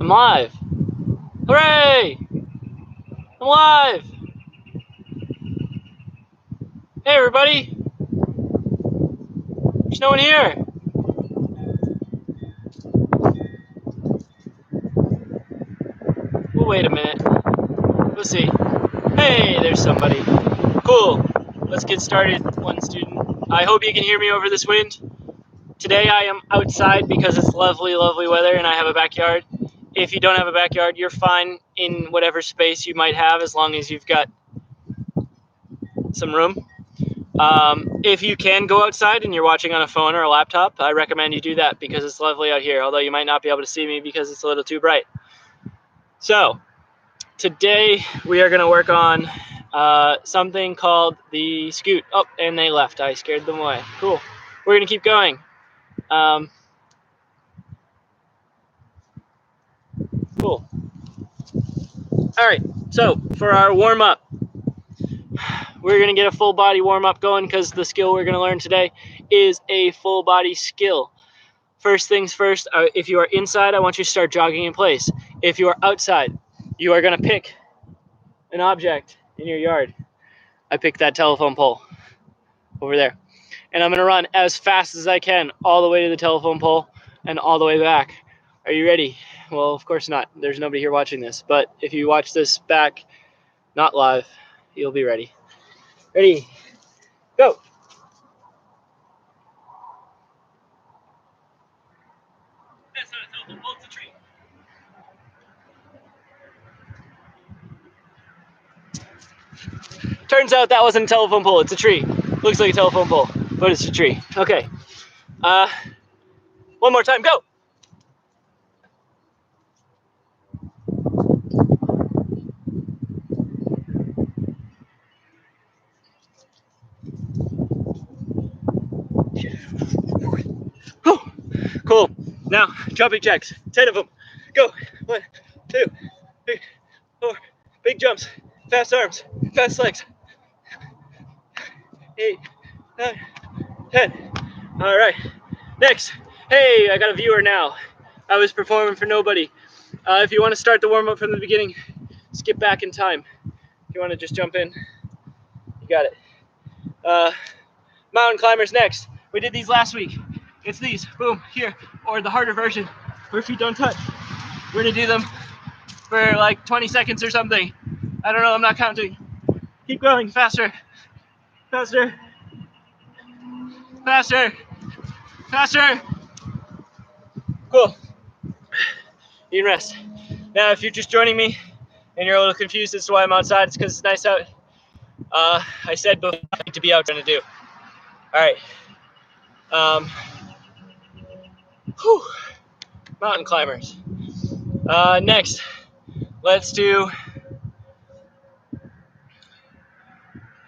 I'm live. Hooray! I'm live! Hey everybody! There's no one here! We'll wait a minute. We'll see. Hey, there's somebody. Cool. Let's get started, one student. I hope you can hear me over this wind. Today I am outside because it's lovely, lovely weather and I have a backyard. If you don't have a backyard, you're fine in whatever space you might have as long as you've got some room. If you can go outside and you're watching on a phone or a laptop, I recommend you do that because it's lovely out here, although you might not be able to see me because it's a little too bright. So, today we are going to work on something called the scoot. Oh, and they left. I scared them away. Cool. We're going to keep going. Cool. All right, so for our warm-up, we're going to get a full body warm-up going because the skill we're going to learn today is a full body skill. First things first, if you are inside, I want you to start jogging in place. If you are outside, you are going to pick an object in your yard. I picked that telephone pole over there. And I'm going to run as fast as I can all the way to the telephone pole and all the way back. Are you ready? Well, of course not. There's nobody here watching this. But if you watch this back, not live, you'll be ready. Ready? Go! That's not a telephone pole, it's a tree. Turns out that wasn't a telephone pole, it's a tree. Looks like a telephone pole, but it's a tree. Okay. One more time, go! Cool. Now, jumping jacks. 10 of them. Go. 1, 2, 3, 4. Big jumps. Fast arms. Fast legs. 8, 9, 10. All right. Next. Hey, I got a viewer now. I was performing for nobody. If you want to start the warm-up from the beginning, skip back in time. If you want to just jump in, you got it. Mountain climbers next. We did these last week. It's these. Boom. Here. Or the harder version where feet don't touch. We're going to do them for like 20 seconds or something. I don't know. I'm not counting. Keep going. Faster. Faster. Faster. Faster. Cool. You can rest. Now, if you're just joining me and you're a little confused as to why I'm outside, it's because it's nice out. I said before to be out trying to do. All right. Whew. Mountain climbers. Next, let's do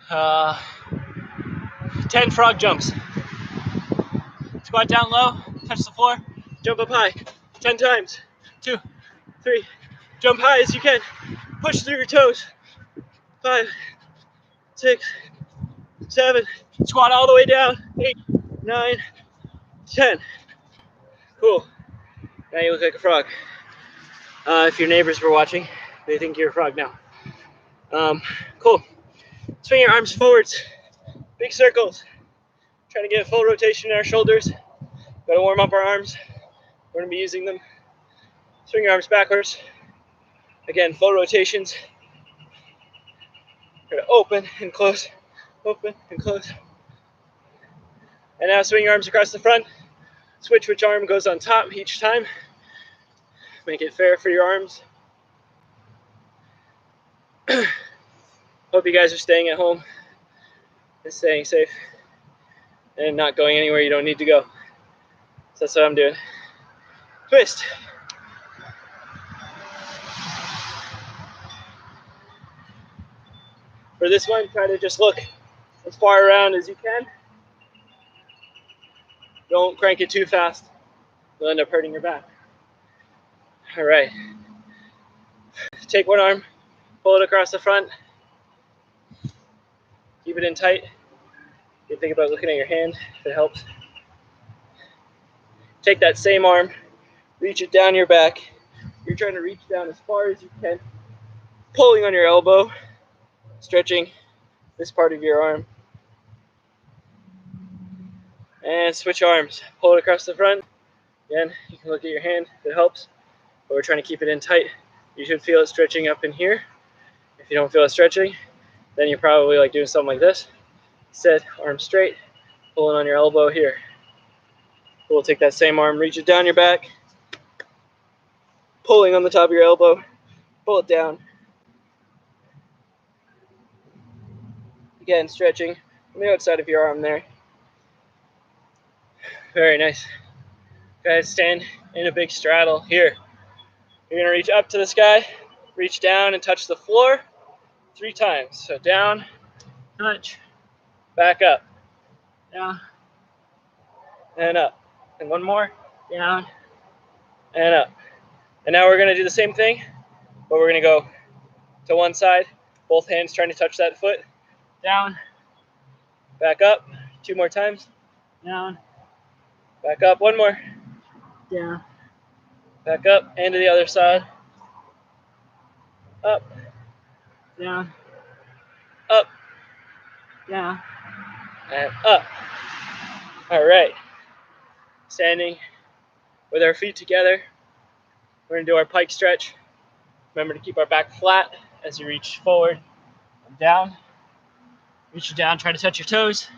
10 frog jumps. Squat down low, touch the floor, jump up high 10 times. 2, 3, jump high as you can. Push through your toes. 5, 6, 7, squat all the way down. 8, 9, 10. Cool. Now you look like a frog. If your neighbors were watching, they think you're a frog now. Cool. Swing your arms forwards. Big circles. Trying to get a full rotation in our shoulders. Gotta warm up our arms. We're gonna be using them. Swing your arms backwards. Again, full rotations. We're gonna open and close, open and close. And now swing your arms across the front. Switch which arm goes on top each time. Make it fair for your arms. Hope you guys are staying at home and staying safe and not going anywhere you don't need to go. So that's what I'm doing. Twist. For this one, try to just look as far around as you can. Don't crank it too fast. You'll end up hurting your back. All right. Take one arm, pull it across the front. Keep it in tight. You can think about looking at your hand if it helps. Take that same arm, reach it down your back, You're trying to reach down as far as you can, pulling on your elbow, stretching this part of your arm. And switch arms. Pull it across the front. Again, you can look at your hand if it helps, but we're trying to keep it in tight. You should feel it stretching up in here. If you don't feel it stretching, then you're probably like doing something like this. Instead, arm straight, pulling on your elbow here. We'll take that same arm, reach it down your back, pulling on the top of your elbow, pull it down. Again, stretching on the outside of your arm there. Very nice. Guys, stand in a big straddle here. You're gonna reach up to the sky, reach down and touch the floor 3 times. So down, touch, back up, down, and up. And one more, down, and up. And now we're gonna do the same thing, but we're gonna go to one side, both hands trying to touch that foot, down, back up, 2 more times, down, back up, 1 more, down, back up, and to the other side, up, down, up, down, and up. All right, standing with our feet together, we're gonna do our pike stretch. Remember to keep our back flat as you reach forward and down. Reach you down, try to touch your toes.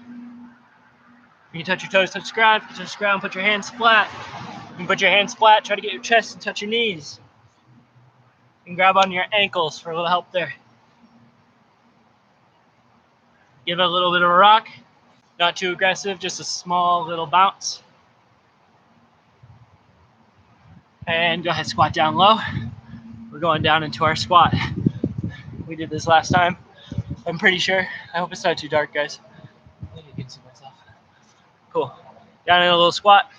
You can touch your toes, touch the ground. If you touch the ground, put your hands flat. You can put your hands flat, try to get your chest and touch your knees. You can grab on your ankles for a little help there. Give it a little bit of a rock. Not too aggressive, just a small little bounce. And go ahead, squat down low. We're going down into our squat. We did this last time, I'm pretty sure. I hope it's not too dark, guys. I think I can see myself. Cool. Down in a little squat.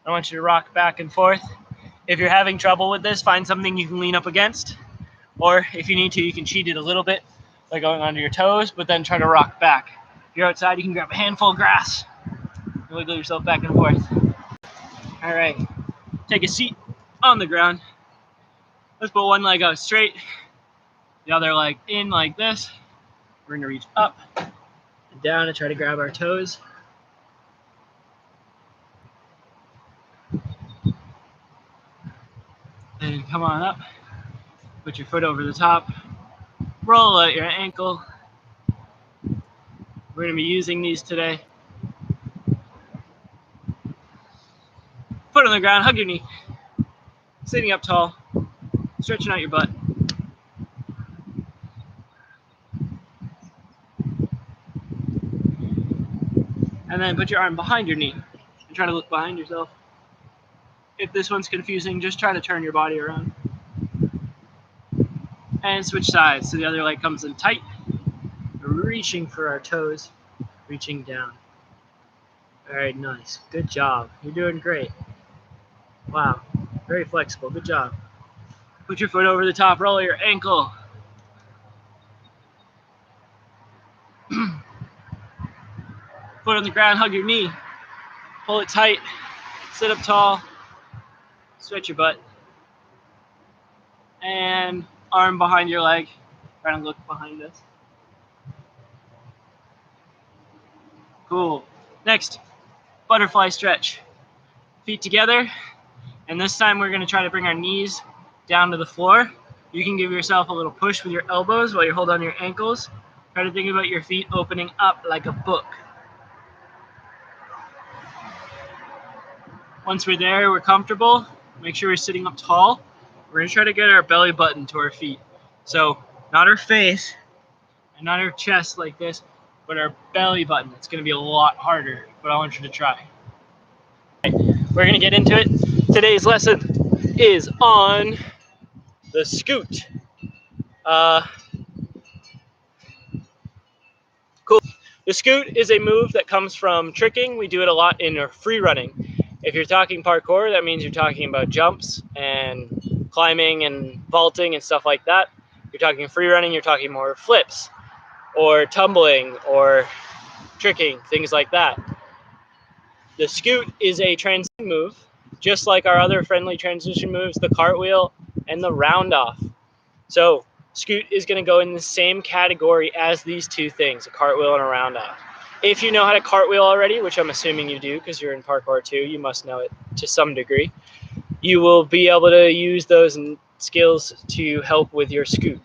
I want you to rock back and forth. If you're having trouble with this, find something you can lean up against. Or if you need to, you can cheat it a little bit by going onto your toes, but then try to rock back. If you're outside, you can grab a handful of grass and wiggle yourself back and forth. All right. Take a seat on the ground. Let's put one leg out straight, the other leg in like this. We're gonna reach up and down and try to grab our toes. And come on up, put your foot over the top, roll out your ankle. We're gonna be using these today. Foot on the ground, hug your knee. Sitting up tall, stretching out your butt. And then put your arm behind your knee and try to look behind yourself. If this one's confusing, just try to turn your body around. And switch sides so the other leg comes in tight. We're reaching for our toes, reaching down. All right, nice. Good job. You're doing great. Wow, very flexible. Good job. Put your foot over the top, roll your ankle. Foot on the ground, hug your knee. Pull it tight, sit up tall, stretch your butt. And arm behind your leg, try to look behind us. Cool. Next, butterfly stretch. Feet together, and this time we're gonna try to bring our knees down to the floor. You can give yourself a little push with your elbows while you hold on your ankles. Try to think about your feet opening up like a book. Once we're there, we're comfortable. Make sure we're sitting up tall. We're gonna try to get our belly button to our feet. So not our face and not our chest like this, but our belly button. It's gonna be a lot harder, but I want you to try. We're gonna get into it. Today's lesson is on the scoot. Cool. The scoot is a move that comes from tricking. We do it a lot in our free running. If you're talking parkour, that means you're talking about jumps and climbing and vaulting and stuff like that. If you're talking free running, you're talking more flips or tumbling or tricking, things like that. The scoot is a transition move just like our other friendly transition moves, the cartwheel and the round off. So scoot is going to go in the same category as these two things, a cartwheel and a round off. If you know how to cartwheel already, which I'm assuming you do because you're in parkour too, you must know it to some degree, you will be able to use those skills to help with your scoot.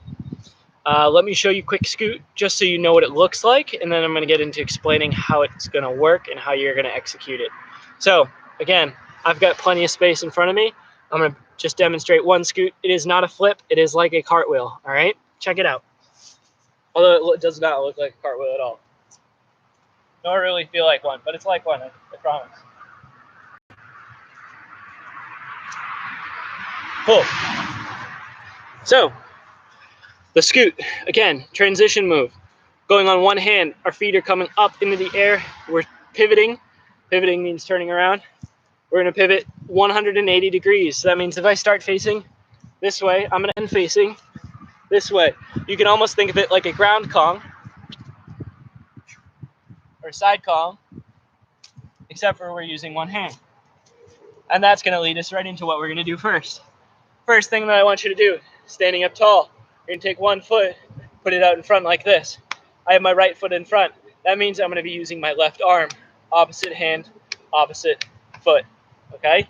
Let me show you quick scoot just so you know what it looks like, and then I'm going to get into explaining how it's going to work and how you're going to execute it. So again, I've got plenty of space in front of me. I'm going to just demonstrate one scoot. It is not a flip. It is like a cartwheel. All right, check it out. Although it does not look like a cartwheel at all. Nor really feel like one, but it's like one, I promise. Cool. So the scoot, again, transition move. Going on one hand, our feet are coming up into the air. We're pivoting. Pivoting means turning around. We're going to pivot 180 degrees. So that means if I start facing this way, I'm going to end facing this way. You can almost think of it like a ground Kong or side Kong, except for we're using one hand. And that's going to lead us right into what we're going to do first. First thing that I want you to do, standing up tall. You're going to take one foot, put it out in front like this. I have my right foot in front. That means I'm going to be using my left arm. Opposite hand, opposite foot. Okay?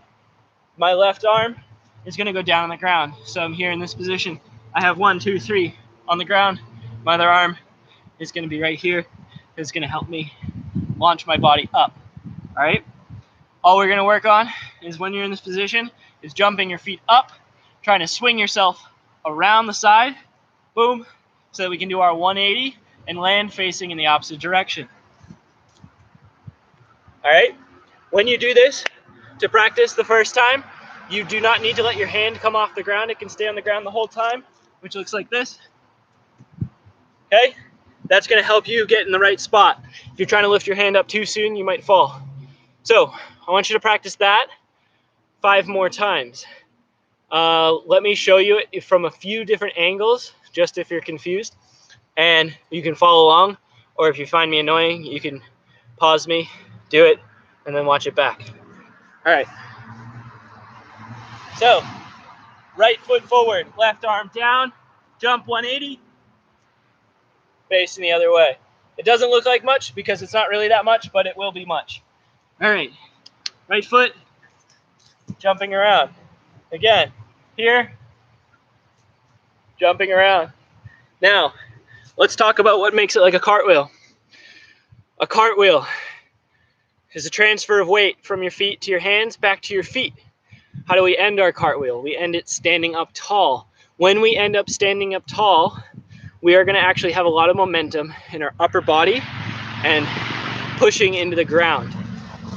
My left arm is going to go down on the ground. So I'm here in this position. I have 1, 2, 3 on the ground. My other arm is going to be right here. It's going to help me launch my body up. All right? All we're going to work on is when you're in this position is jumping your feet up, trying to swing yourself around the side, boom, so that we can do our 180 and land facing in the opposite direction. All right? When you do this, to practice the first time, you do not need to let your hand come off the ground. It can stay on the ground the whole time, which looks like this. Okay? That's going to help you get in the right spot. If you're trying to lift your hand up too soon, you might fall. So I want you to practice that 5 more times. Let me show you it from a few different angles, just if you're confused. And you can follow along, or if you find me annoying, you can pause me, do it, and then watch it back. All right. So, right foot forward, left arm down, jump 180, facing the other way. It doesn't look like much because it's not really that much, but it will be much. All right. Right foot, jumping around. Again, here, jumping around. Now, let's talk about what makes it like a cartwheel. A cartwheel is a transfer of weight from your feet to your hands back to your feet. How do we end our cartwheel? We end it standing up tall. When we end up standing up tall, we are going to actually have a lot of momentum in our upper body and pushing into the ground.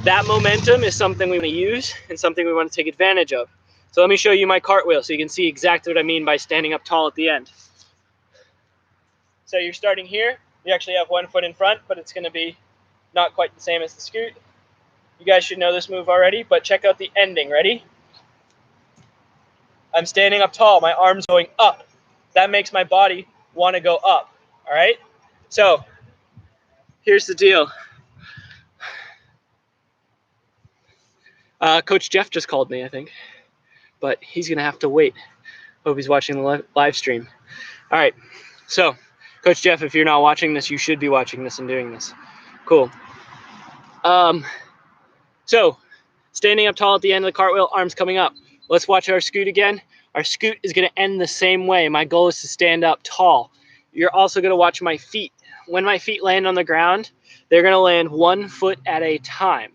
That momentum is something we want to use and something we want to take advantage of. So let me show you my cartwheel so you can see exactly what I mean by standing up tall at the end. So you're starting here. You actually have one foot in front, but it's going to be not quite the same as the scoot. You guys should know this move already, but check out the ending. Ready? I'm standing up tall. My arm's going up. That makes my body want to go up. All right? So here's the deal. Coach Jeff just called me, I think, but he's going to have to wait. Hope he's watching the live stream. All right. So, Coach Jeff, if you're not watching this, you should be watching this and doing this. Cool. So, standing up tall at the end of the cartwheel, arms coming up. Let's watch our scoot again. Our scoot is going to end the same way. My goal is to stand up tall. You're also going to watch my feet. When my feet land on the ground, they're going to land 1 foot at a time.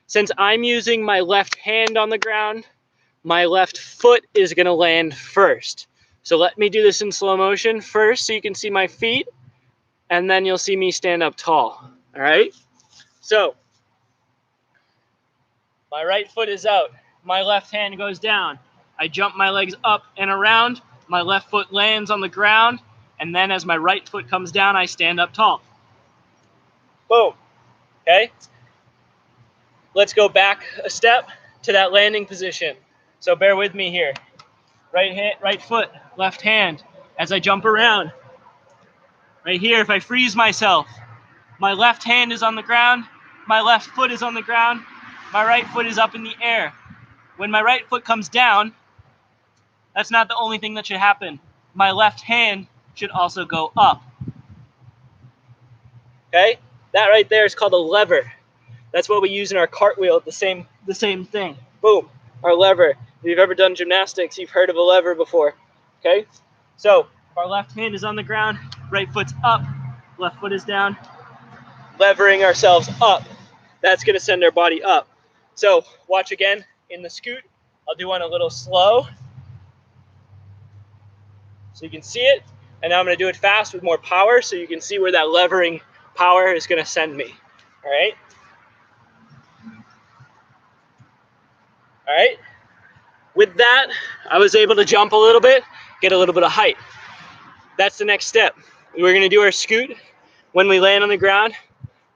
Since I'm using my left hand on the ground, my left foot is going to land first. So let me do this in slow motion first so you can see my feet, and then you'll see me stand up tall. All right? So, my right foot is out. My left hand goes down. I jump my legs up and around. My left foot lands on the ground. And then as my right foot comes down, I stand up tall. Boom. Okay? Let's go back a step to that landing position. So bear with me here. Right foot, left hand. As I jump around. Right here, if I freeze myself, my left hand is on the ground. My left foot is on the ground. My right foot is up in the air. when my right foot comes down, that's not the only thing that should happen. My left hand should also go up. Okay? That right there is called a lever. That's what we use in our cartwheel, the same thing. Boom, our lever. If you've ever done gymnastics, you've heard of a lever before. Okay? So, our left hand is on the ground, right foot's up, left foot is down, levering ourselves up. That's gonna send our body up. So, watch again in the scoot. I'll do one a little slow, so you can see it. And now I'm gonna do it fast with more power, so you can see where that levering power is gonna send me. All right? All right? With that, I was able to jump a little bit, get a little bit of height. That's the next step. We're gonna do our scoot. When we land on the ground,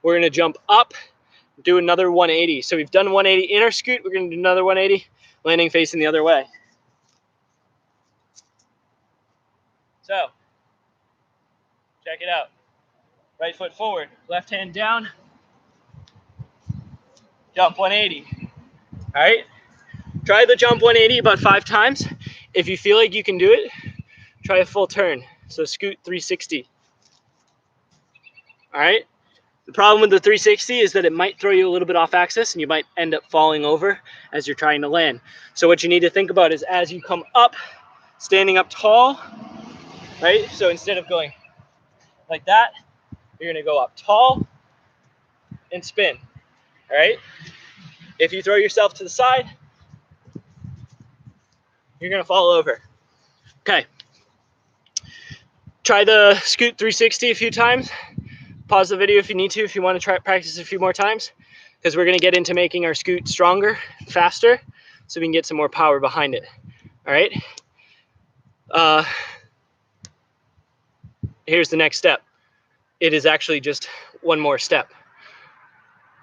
we're gonna jump up, do another 180. So we've done 180 in our scoot, we're gonna do another 180, landing facing the other way. So, check it out. Right foot forward, left hand down, jump 180. All right? Try the jump 180 about 5 times. If you feel like you can do it, try a full turn. So scoot 360. All right? The problem with the 360 is that it might throw you a little bit off axis and you might end up falling over as you're trying to land. So what you need to think about is as you come up, standing up tall, right? So instead of going like that, you're gonna go up tall and spin, all right? If you throw yourself to the side, you're gonna fall over. Okay. Try the scoot 360 a few times. Pause the video if you need to, if you want to try practice a few more times, because we're going to get into making our scoot stronger, faster, so we can get some more power behind it. All right. Here's the next step. It is actually just one more step.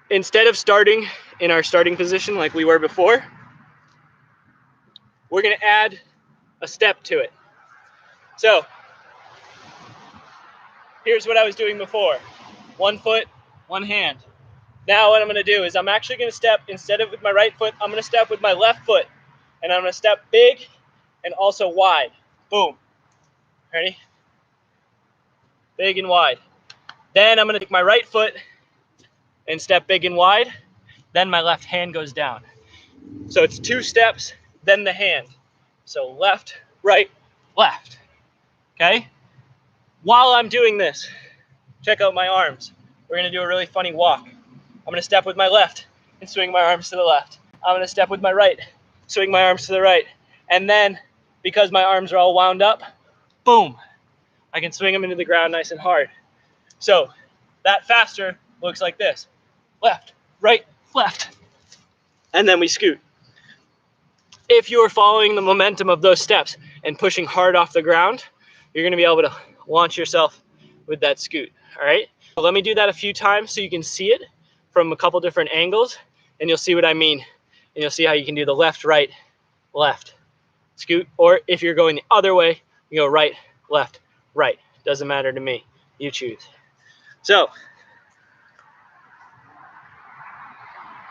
Instead of starting in our starting position like we were before, we're going to add a step to it. So here's what I was doing before. 1 foot, 1 hand. Now what I'm gonna do is I'm actually gonna step, instead of with my right foot, I'm gonna step with my left foot. And I'm gonna step big and also wide. Boom. Ready? Big and wide. Then I'm gonna take my right foot and step big and wide. Then my left hand goes down. So it's 2 steps, then the hand. So left, right, left. Okay? While I'm doing this, check out my arms. We're gonna do a really funny walk. I'm gonna step with my left and swing my arms to the left. I'm gonna step with my right, swing my arms to the right. And then, because my arms are all wound up, boom, I can swing them into the ground nice and hard. So that faster looks like this. Left, right, left. And then we scoot. If you're following the momentum of those steps and pushing hard off the ground, you're gonna be able to launch yourself with that scoot, all right? So let me do that a few times so you can see it from a couple different angles, and you'll see what I mean. And you'll see how you can do the left, right, left, scoot. Or if you're going the other way, you go right, left, right. Doesn't matter to me. You choose. So,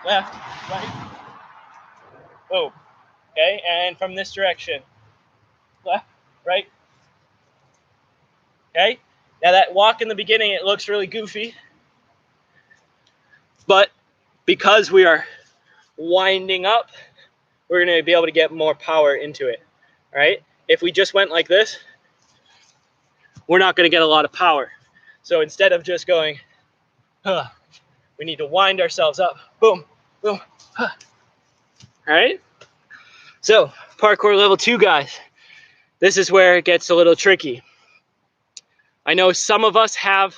left, right, boom. Okay, and from this direction, left, right. Okay, now that walk in the beginning, it looks really goofy, but because we are winding up, we're going to be able to get more power into it. All right, if we just went like this, we're not going to get a lot of power. So instead of just going, we need to wind ourselves up. Boom, boom, All right. So parkour level 2, guys. This is where it gets a little tricky. I know some of us have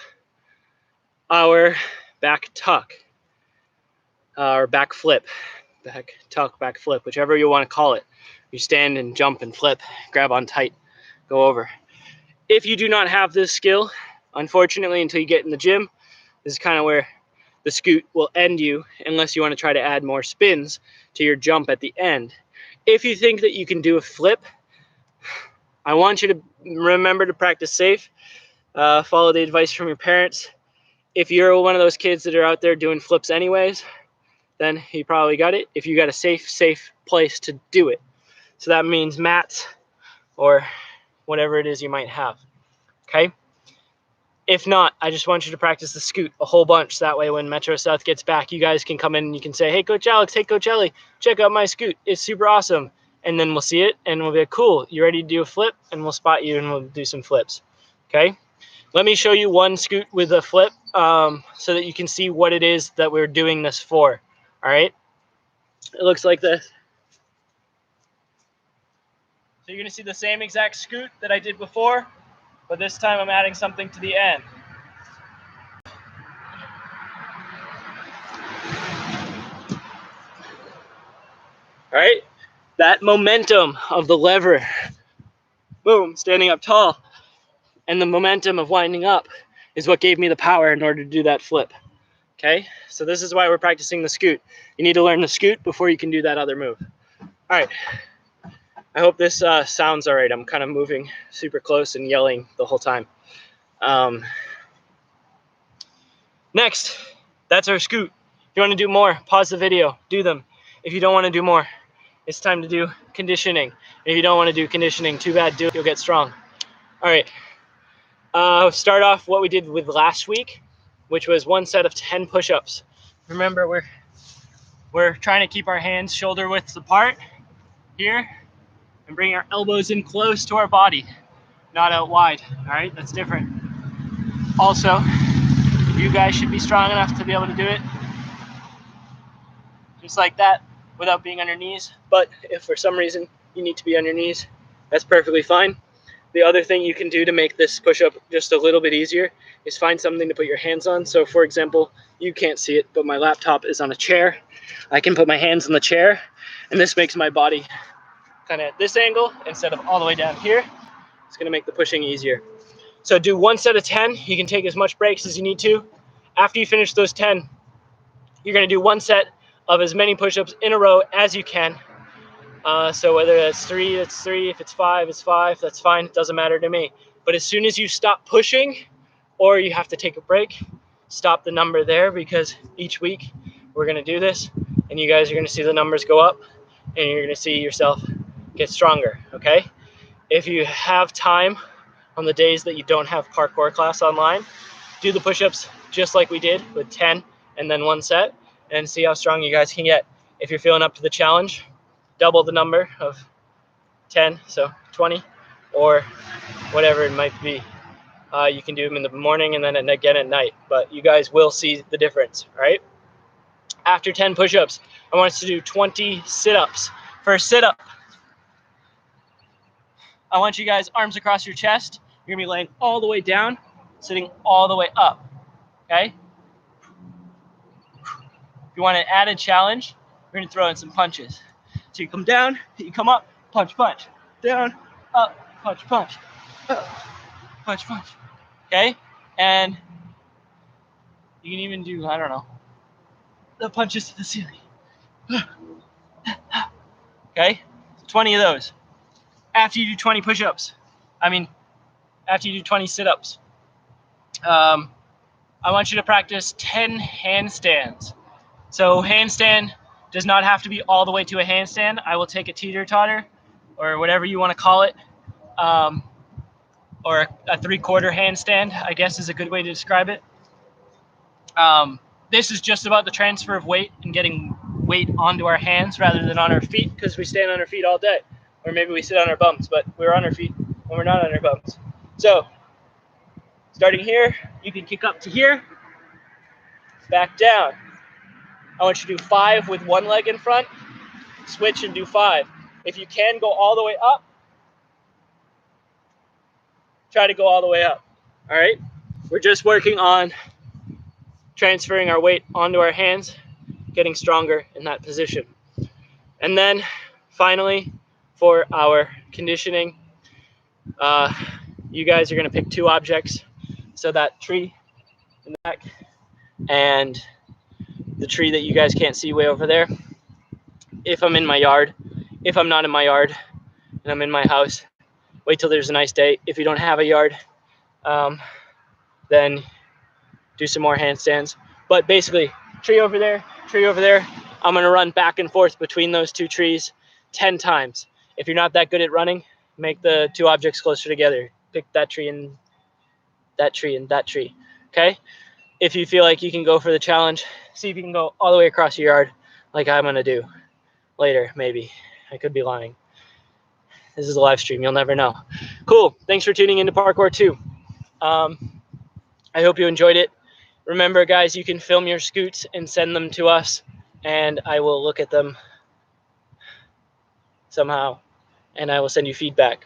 our back tuck, or back flip, back tuck, back flip, whichever you want to call it. You stand and jump and flip, grab on tight, go over. If you do not have this skill, unfortunately, until you get in the gym, this is kind of where the scoot will end you, unless you want to try to add more spins to your jump at the end. If you think that you can do a flip, I want you to remember to practice safe. Follow the advice from your parents. If you're one of those kids that are out there doing flips anyways, then you probably got it. If you got a safe place to do it. So that means mats or whatever it is you might have, okay? If not, I just want you to practice the scoot a whole bunch. That way when Metro South gets back, you guys can come in and you can say, hey, Coach Alex, hey, Coach Ellie, check out my scoot. It's super awesome. And then we'll see it and we'll be like, cool, you ready to do a flip? And we'll spot you and we'll do some flips, okay? Let me show you one scoot with a flip so that you can see what it is that we're doing this for, all right? It looks like this. So you're gonna see the same exact scoot that I did before, but this time I'm adding something to the end. All right, that momentum of the lever, boom, standing up tall, and the momentum of winding up is what gave me the power in order to do that flip, okay? So this is why we're practicing the scoot. You need to learn the scoot before you can do that other move. All right, I hope this sounds all right. I'm kind of moving super close and yelling the whole time. Next, that's our scoot. If you want to do more, pause the video, do them. If you don't want to do more, it's time to do conditioning. If you don't want to do conditioning, too bad, do it, you'll get strong. All right, start off what we did with last week, which was 1 set of 10 push-ups. Remember, we're trying to keep our hands shoulder widths apart here and bring our elbows in close to our body, not out wide, all right? That's different. Also, you guys should be strong enough to be able to do it just like that without being on your knees. But if for some reason you need to be on your knees, that's perfectly fine. The other thing you can do to make this push-up just a little bit easier is find something to put your hands on. So for example, you can't see it, but my laptop is on a chair. I can put my hands on the chair, and this makes my body kind of at this angle instead of all the way down here. It's gonna make the pushing easier. So do 1 set of 10. You can take as much breaks as you need to. After you finish those 10, you're gonna do 1 set of as many push-ups in a row as you can. So whether that's 3, it's 3. If it's 5, it's 5. That's fine. It doesn't matter to me. But as soon as you stop pushing or you have to take a break, stop the number there, because each week we're going to do this and you guys are going to see the numbers go up and you're going to see yourself get stronger, okay? If you have time on the days that you don't have parkour class online, do the push-ups just like we did with 10 and then 1 set and see how strong you guys can get. If you're feeling up to the challenge, double the number of 10, so 20, or whatever it might be. You can do them in the morning and then again at night, but you guys will see the difference, all right? After 10 push-ups, I want us to do 20 sit-ups. First sit-up, I want you guys arms across your chest. You're gonna be laying all the way down, sitting all the way up, okay? If you want an added challenge, we're gonna throw in some punches. So you come down, you come up, punch, punch, down, up, punch, punch, up, punch, punch, okay? And you can even do, I don't know, the punches to the ceiling. Okay, 20 of those. After you do 20 push-ups, after you do 20 sit-ups, I want you to practice 10 handstands. So handstand does not have to be all the way to a handstand. I will take a teeter-totter or whatever you want to call it, or a 3/4 handstand, I guess is a good way to describe it. This is just about the transfer of weight and getting weight onto our hands rather than on our feet, because we stand on our feet all day. Or maybe we sit on our bums, but we're on our feet when we're not on our bums. So starting here, you can kick up to here, back down. I want you to do 5 with 1 leg in front, switch and do 5. If you can go all the way up, try to go all the way up, all right? We're just working on transferring our weight onto our hands, getting stronger in that position. And then finally, for our conditioning, you guys are gonna pick 2 objects. So that tree in the back and the tree that you guys can't see way over there. If I'm in my yard, if I'm not in my yard and I'm in my house, wait till there's a nice day. If you don't have a yard, then do some more handstands. But basically, tree over there, I'm gonna run back and forth between those 2 trees 10 times. If you're not that good at running, make the 2 objects closer together. Pick that tree and that tree and that tree. Okay? If you feel like you can go for the challenge, see if you can go all the way across your yard like I'm going to do later, maybe. I could be lying. This is a live stream. You'll never know. Cool. Thanks for tuning into Parkour 2. I hope you enjoyed it. Remember, guys, you can film your scoots and send them to us, and I will look at them somehow, and I will send you feedback.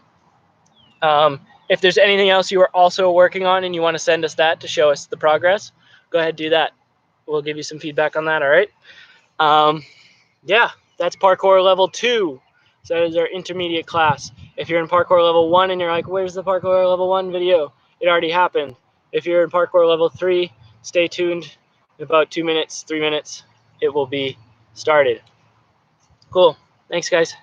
If there's anything else you are also working on and you want to send us that to show us the progress, go ahead and do that. We'll give you some feedback on that, all right? Yeah, that's Parkour Level 2. So that is our intermediate class. If you're in Parkour Level 1 and you're like, where's the Parkour Level 1 video? It already happened. If you're in Parkour Level 3, stay tuned. In about 2 minutes, 3 minutes, it will be started. Cool. Thanks, guys.